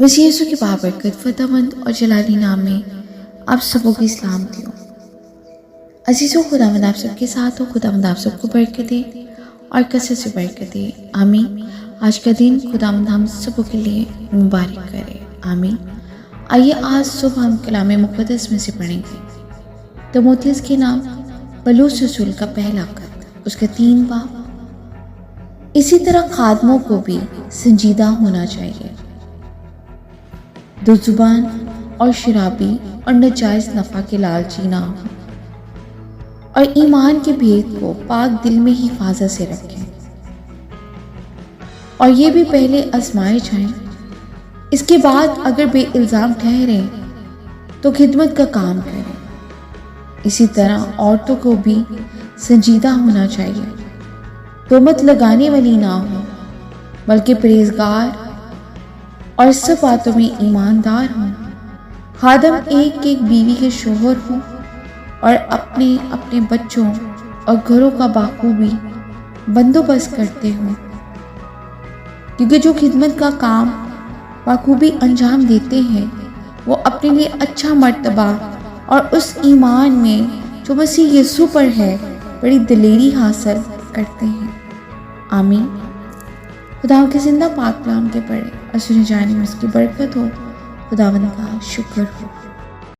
مسیح یسوع کی بابرکت فتح مند اور جلالی نام میں آپ سبوں کی سلامتی ہو۔ عزیزو، خداوند آپ سب کے ساتھ ہو۔ خداوند آپ سب کو برکت دے اور کثرت سے برکت دے، آمین۔ آج کا دن خداوند ہم سبوں کے لیے مبارک کرے، آمین۔ آئیے آج صبح ہم کلام مقدس میں سے پڑھیں گے تیموتھیوس کے نام پولس رسول کا پہلا خط، اس کے 3 باب۔ اسی طرح خادموں کو بھی سنجیدہ ہونا چاہیے، دو زبان اور شرابی اور ناجائز نفع کے لالچی نہ ہو، اور ایمان کے بھید کو پاک دل میں حفاظت سے رکھیں، اور یہ بھی پہلے آزمائے جائیں، اس کے بعد اگر بے الزام ٹھہریں تو خدمت کا کام کریں۔ اسی طرح عورتوں کو بھی سنجیدہ ہونا چاہیے، تہمت لگانے والی نہ ہو، بلکہ پرہیزگار اور سب باتوں میں ایماندار ہوں۔ خادم ایک ایک بیوی کے شوہر ہوں اور اپنے اپنے بچوں اور گھروں کا بخوبی بندوبست کرتے ہوں، کیونکہ جو خدمت کا کام بخوبی انجام دیتے ہیں وہ اپنے لیے اچھا مرتبہ اور اس ایمان میں جو مسیح یسوع پر ہے بڑی دلیری حاصل کرتے ہیں، آمین۔ خداوند کے زندہ پاک کلام کے پڑھے اور سنے جانے میں اس کی برکت ہو۔ خداوند کا شکر ہو۔